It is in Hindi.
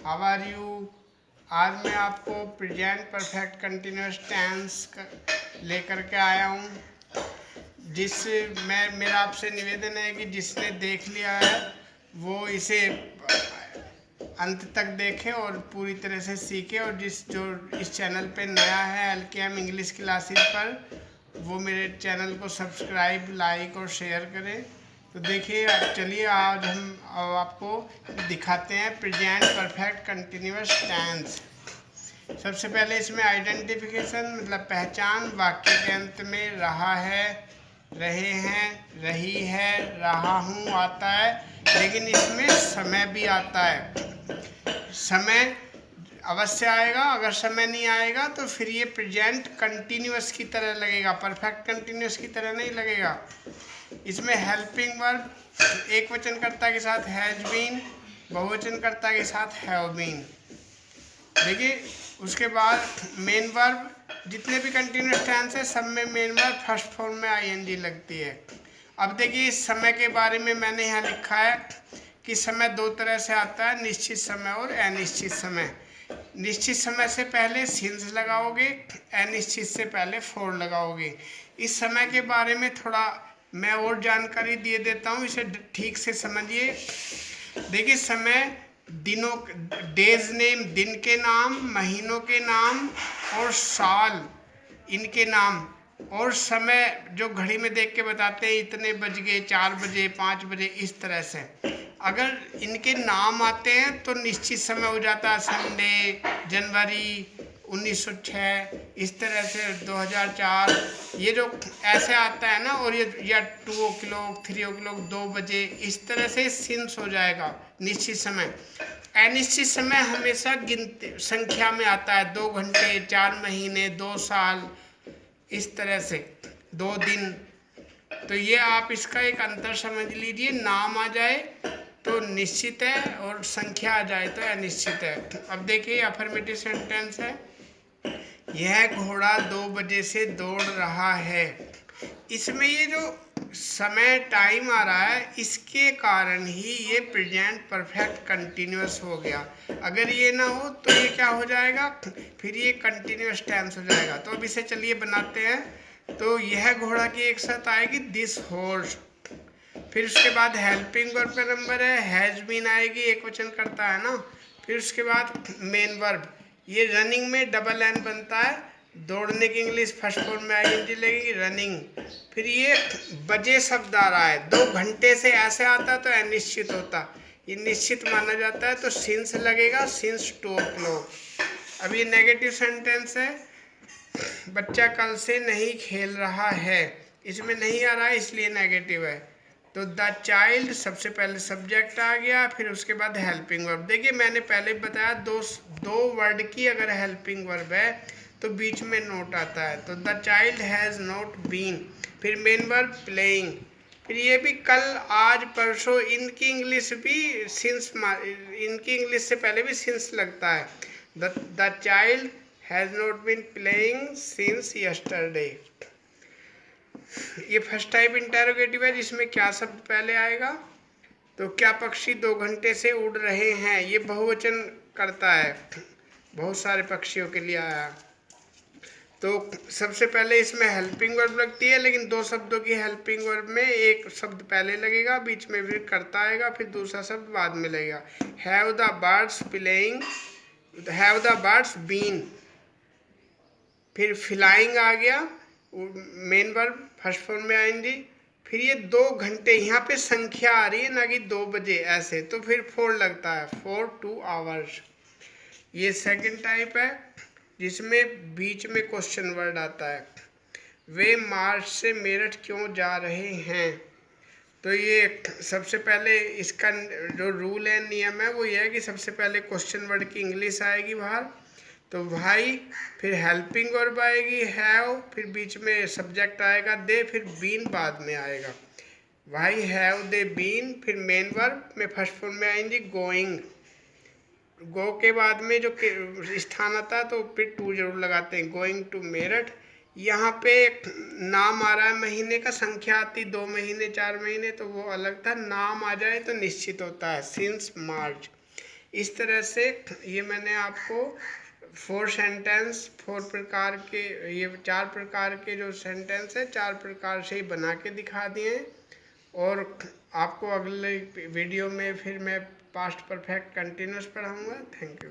How are you. आज मैं आपको प्रेजेंट परफेक्ट कंटिन्यूअस टेंस लेकर के आया हूँ। मेरा आपसे निवेदन है कि जिसने देख लिया है वो इसे अंत तक देखे और पूरी तरह से सीखे, और जो इस चैनल पे नया है LKM इंग्लिश क्लासेस पर, वो मेरे चैनल को सब्सक्राइब, लाइक और शेयर करें। तो देखिए, चलिए आज हम आपको दिखाते हैं प्रेजेंट परफेक्ट कंटिन्यूअस टेंस। सबसे पहले इसमें आइडेंटिफिकेशन मतलब पहचान, वाक्य के अंत में रहा है, रहे हैं, रही है, रहा हूँ आता है, लेकिन इसमें समय भी आता है। समय अवश्य आएगा, अगर समय नहीं आएगा तो फिर ये प्रेजेंट कंटिन्यूअस की तरह लगेगा, परफेक्ट कंटिन्यूअस की तरह नहीं लगेगा। इसमें हेल्पिंग वर्ब एक वचनकर्ता के साथ हैज बीन, बहुवचनकर्ता के साथ हैव बीन। देखिए, उसके बाद मेन वर्ब, जितने भी कंटिन्यूअस टेंस है सब में मेन वर्ब फर्स्ट फॉर्म में ING लगती है। अब देखिए, इस समय के बारे में मैंने यहाँ लिखा है कि समय दो तरह से आता है, निश्चित समय और अनिश्चित समय। निश्चित समय से पहले सिंस लगाओगे, अनिश्चित से पहले फॉर लगाओगे। इस समय के बारे में थोड़ा मैं और जानकारी दे देता हूँ, इसे ठीक से समझिए। देखिए, समय दिनों, डेज नेम दिन के नाम, महीनों के नाम और साल इनके नाम, और समय जो घड़ी में देख के बताते हैं इतने बज गए, 4 बजे, 5 बजे, इस तरह से अगर इनके नाम आते हैं तो निश्चित समय हो जाता है। संडे, जनवरी 1906, इस तरह से 2004, ये जो ऐसे आता है ना, और ये या 2 o'clock, 3 o'clock, 2 बजे, इस तरह से सिंस हो जाएगा निश्चित समय। अनिश्चित समय हमेशा गिनती संख्या में आता है, 2 घंटे, 4 महीने, 2 साल, इस तरह से 2 दिन। तो ये आप इसका एक अंतर समझ लीजिए, नाम आ जाए तो निश्चित है और संख्या आ जाए तो अनिश्चित है। अब देखिए, अफर्मेटिव सेंटेंस है, यह घोड़ा 2 बजे से दौड़ रहा है। इसमें ये जो समय टाइम आ रहा है, इसके कारण ही ये प्रेजेंट परफेक्ट कंटिन्यूअस हो गया। अगर ये ना हो तो ये क्या हो जाएगा, फिर ये कंटिन्यूअस टेंस हो जाएगा। तो अब इसे चलिए बनाते हैं। तो यह घोड़ा की एक साथ आएगी दिस हॉर्स, फिर उसके बाद हेल्पिंग वर्ब का नंबर है, हैज बीन आएगी, एक वचन करता है ना। फिर उसके बाद मेन वर्ब, ये रनिंग में डबल N बनता है, दौड़ने की इंग्लिश फर्स्ट फॉर्म में ING लगेगी, रनिंग। फिर ये बजे शब्द आ रहा है, 2 घंटे से ऐसे आता तो अनिश्चित होता, ये निश्चित माना जाता है तो सिंस लगेगा, सिंस 2 o'clock। अब ये नेगेटिव सेंटेंस है, बच्चा कल से नहीं खेल रहा है, इसमें नहीं आ रहा है इसलिए नेगेटिव है। तो द चाइल्ड, सबसे पहले सब्जेक्ट आ गया, फिर उसके बाद हेल्पिंग वर्ब। देखिए, मैंने पहले बताया दो वर्ड की अगर हेल्पिंग वर्ब है तो बीच में नोट आता है। तो the child has not been, फिर मेन वर्ब प्लेइंग, फिर ये भी कल, आज, परसों, इनकी इंग्लिश भी सिंस, इनकी इंग्लिश से पहले भी सिंस लगता है। The child has not been playing since yesterday. ये फर्स्ट टाइप इंटेरोगेटिव है, जिसमें क्या शब्द पहले आएगा, तो क्या पक्षी 2 घंटे से उड़ रहे हैं, ये बहुवचन करता है, बहुत सारे पक्षियों के लिए आया। तो सबसे पहले इसमें हेल्पिंग वर्ब लगती है, लेकिन 2 शब्दों की हेल्पिंग वर्ब में एक शब्द पहले लगेगा, बीच में फिर करता आएगा, फिर दूसरा शब्द बाद में लगेगा। Have the birds playing, have the birds been, फिर फ्लाइंग आ गया, मेन वर्ब फर्स्ट फॉर्म में आएंगी। फिर ये 2 घंटे, यहाँ पे संख्या आ रही है ना कि 2 बजे ऐसे, तो फिर 4 लगता है, 4 2 आवर्स। ये सेकंड टाइप है, जिसमें बीच में क्वेश्चन वर्ड आता है। वे मार्च से मेरठ क्यों जा रहे हैं, तो ये सबसे पहले इसका जो रूल है, नियम है, वो ये है कि सबसे पहले क्वेश्चन वर्ड की इंग्लिश आएगी बाहर, तो भाई, फिर हेल्पिंग वर्ब आएगी हैव, फिर बीच में सब्जेक्ट आएगा दे, फिर बीन बाद में आएगा। भाई हैव दे बीन, फिर मेन वर्ब में फर्स्ट फॉर्म में आएंगी गोइंग, गो के बाद में जो स्थान आता है तो फिर टू जरूर लगाते हैं, गोइंग टू मेरठ। यहाँ पे नाम आ रहा है महीने का, संख्या आती 2 महीने, 4 महीने, तो वो अलग था। नाम आ जाए तो निश्चित होता है, सिंस मार्च। इस तरह से ये मैंने आपको 4 सेंटेंस 4 प्रकार के, ये 4 प्रकार के जो सेंटेंस है 4 प्रकार से ही बना के दिखा दिए। और आपको अगले वीडियो में फिर मैं पास्ट परफेक्ट कंटिन्यूस पढ़ाऊँगा। Thank you.